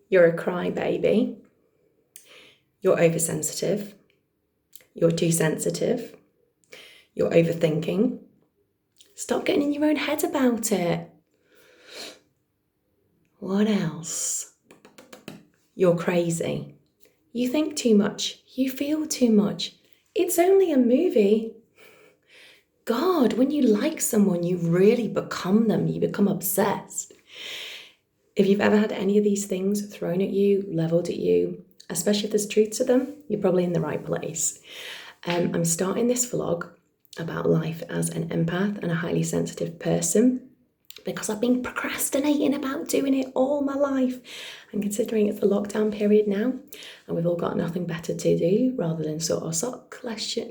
You're a crybaby. You're oversensitive. You're too sensitive. You're overthinking. Stop getting in your own head about it. What else? You're crazy. You think too much. You feel too much. It's only a movie. God, when you like someone, you really become them. You become obsessed. If you've ever had any of these things thrown at you, leveled at you, especially if there's truth to them, you're probably in the right place. I'm starting this vlog about life as an empath and a highly sensitive person because I've been procrastinating about doing it all my life. And considering it's the lockdown period now, and we've all got nothing better to do rather than sort our sock collection.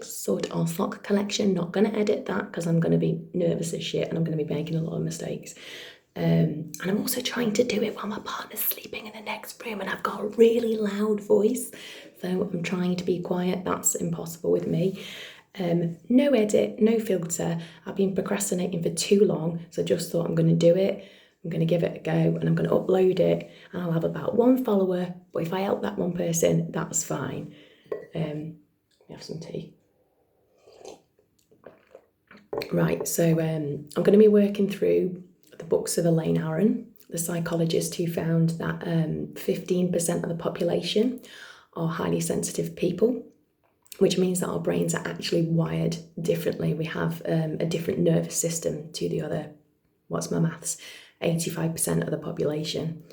Not going to edit that because I'm going to be nervous as shit and I'm going to be making a lot of mistakes. And I'm also trying to do it while my partner's sleeping in the next room and I've got a really loud voice. So I'm trying to be quiet. That's impossible with me. No edit, no filter. I've been procrastinating for too long, so I just thought I'm going to do it. I'm going to give it a go and I'm going to upload it and I'll have about 1 follower, but if I help that one person, that's fine. Let me have some tea. Right, so I'm going to be working through the books of Elaine Aron, the psychologist who found that 15% of the population are highly sensitive people, which means that our brains are actually wired differently. We have a different nervous system to the other, 85% of the population,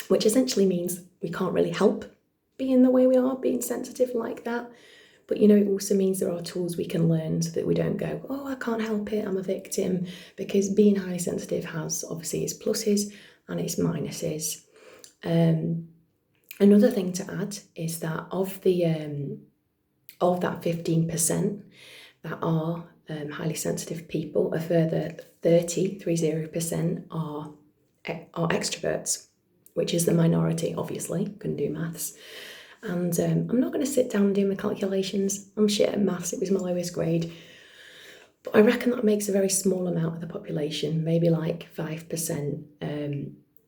which essentially means we can't really help being the way we are, being sensitive like that. But, it also means there are tools we can learn so that we don't go, oh, I can't help it, I'm a victim, because being highly sensitive has obviously its pluses and its minuses. Another thing to add is that of that 15% that are highly sensitive people, a further 30% are extroverts, which is the minority, obviously, couldn't do maths. And I'm not going to sit down and do my calculations. I'm shit at maths, it was my lowest grade. But I reckon that makes a very small amount of the population, maybe like 5%,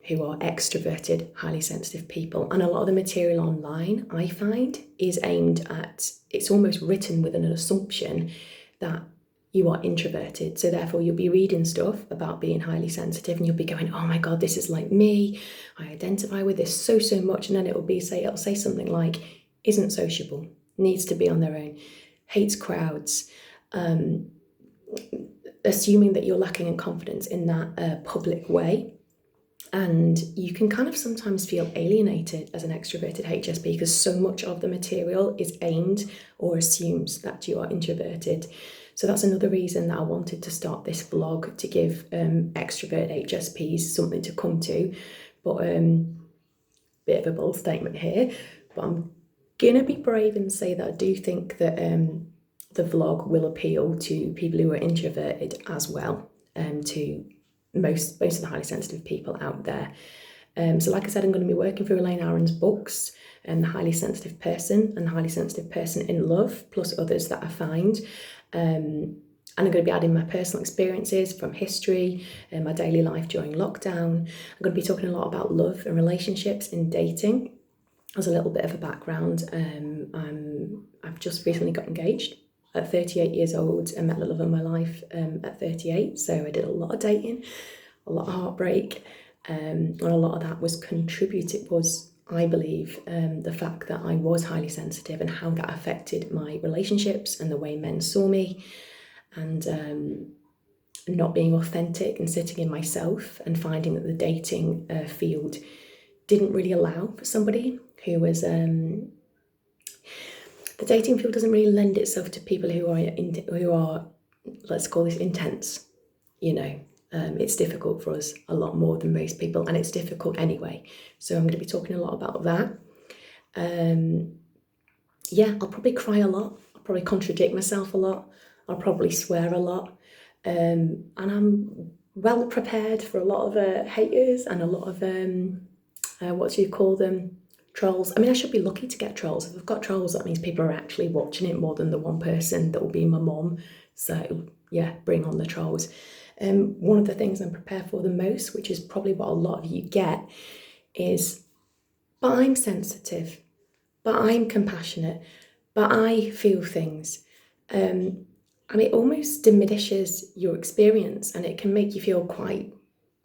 who are extroverted, highly sensitive people. And a lot of the material online, I find, is aimed at, it's almost written with an assumption that you are introverted. So therefore you'll be reading stuff about being highly sensitive and you'll be going, oh my God, this is like me. I identify with this so much. And then it'll say something like, isn't sociable, needs to be on their own, hates crowds, assuming that you're lacking in confidence in that public way. And you can kind of sometimes feel alienated as an extroverted HSP because so much of the material is aimed or assumes that you are introverted. So that's another reason that I wanted to start this vlog, to give extrovert HSPs something to come to. But bit of a bold statement here, but I'm gonna be brave and say that I do think that the vlog will appeal to people who are introverted as well, to most of the highly sensitive people out there. So like I said, I'm going to be working through Elaine Aron's books, and The Highly Sensitive Person and Highly Sensitive Person in Love, plus others that I find. And I'm going to be adding my personal experiences from history and my daily life during lockdown. I'm going to be talking a lot about love and relationships and dating. As a little bit of a background, I've just recently got engaged at 38 years old and met the love of my life at 38. So I did a lot of dating, a lot of heartbreak, and a lot of that was I believe, the fact that I was highly sensitive and how that affected my relationships and the way men saw me, and not being authentic and sitting in myself, and finding that the dating field didn't really allow for somebody who was... the dating field doesn't really lend itself to people who are, let's call this, intense, It's difficult for us a lot more than most people, and it's difficult anyway. So I'm going to be talking a lot about that. I'll probably cry a lot. I'll probably contradict myself a lot. I'll probably swear a lot. And I'm well prepared for a lot of haters and a lot of, trolls. I mean, I should be lucky to get trolls. If I've got trolls, that means people are actually watching it more than the one person that will be my mom. So yeah, bring on the trolls. One of the things I'm prepared for the most, which is probably what a lot of you get, is, but I'm sensitive, but I'm compassionate, but I feel things. And it almost diminishes your experience, and it can make you feel quite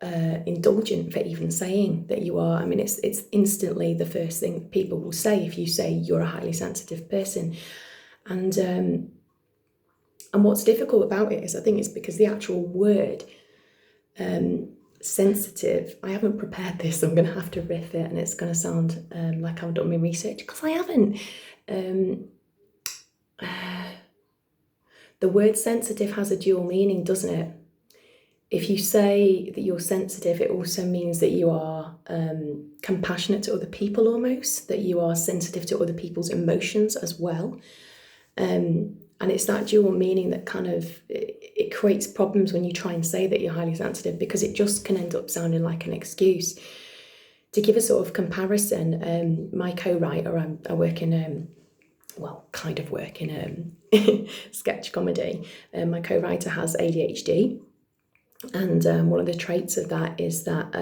indulgent for even saying that you are. I mean, it's instantly the first thing people will say if you say you're a highly sensitive person. And what's difficult about it is, I think it's because the actual word sensitive, I haven't prepared this, I'm going to have to riff it, and it's going to sound like I've done my research, because I haven't. The word sensitive has a dual meaning, doesn't it? If you say that you're sensitive, it also means that you are compassionate to other people almost, that you are sensitive to other people's emotions as well. And it's that dual meaning that kind of, it creates problems when you try and say that you're highly sensitive, because it just can end up sounding like an excuse. To give a sort of comparison, my co-writer, I work in, kind of work in sketch comedy. My co-writer has ADHD. And one of the traits of that is that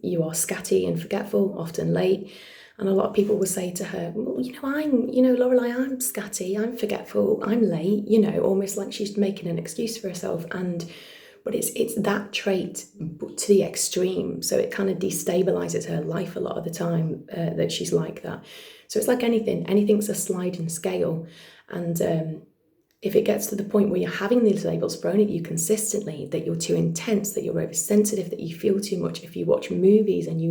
you are scatty and forgetful, often late. And a lot of people will say to her, well, Lorelei, I'm scatty, I'm forgetful, I'm late, almost like she's making an excuse for herself. But it's that trait to the extreme. So it kind of destabilizes her life a lot of the time that she's like that. So it's like anything's a sliding scale. And if it gets to the point where you're having these labels thrown at you consistently, that you're too intense, that you're oversensitive, that you feel too much, if you watch movies and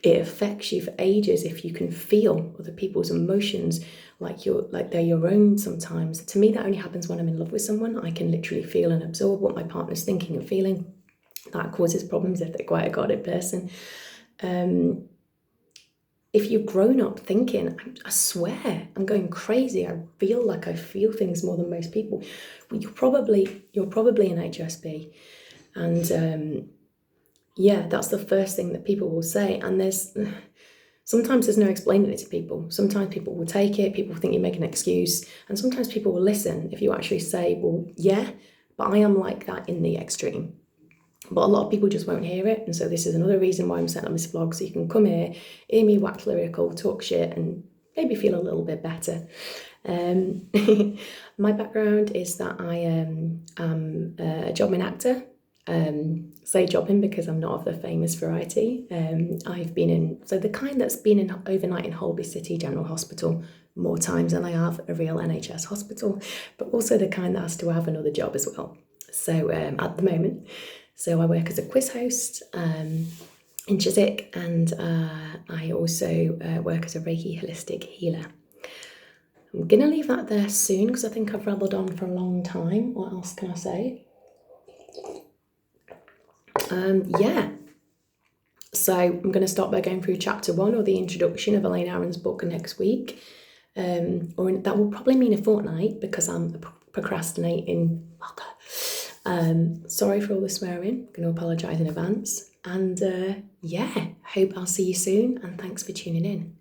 it affects you for ages, if you can feel other people's emotions like they're your own sometimes. To me, that only happens when I'm in love with someone. I can literally feel and absorb what my partner's thinking and feeling. That causes problems if they're quite a guarded person. If you've grown up thinking, I swear, I'm going crazy, I feel like I feel things more than most people, well, you're probably an HSP. And that's the first thing that people will say. And sometimes there's no explaining it to people. Sometimes people will take it, people think you make an excuse, and sometimes people will listen if you actually say, well, yeah, but I am like that in the extreme. But a lot of people just won't hear it. And so this is another reason why I'm setting up this vlog, so you can come here, hear me wax lyrical, talk shit, and maybe feel a little bit better. My background is that I am a jobbing actor. Say jobbing because I'm not of the famous variety. I've been in, so the kind that's been in overnight in Holby City General Hospital more times than I have a real NHS hospital, but also the kind that has to have another job as well. So at the moment, so I work as a quiz host in Chiswick, and I also work as a Reiki holistic healer. I'm gonna leave that there soon because I think I've rabbled on for a long time. What else can I say? So I'm going to start by going through chapter 1, or the introduction of Elaine Aron's book, next week. That will probably mean a fortnight because I'm procrastinating. Sorry for all the swearing. I'm going to apologise in advance. And hope I'll see you soon, and thanks for tuning in.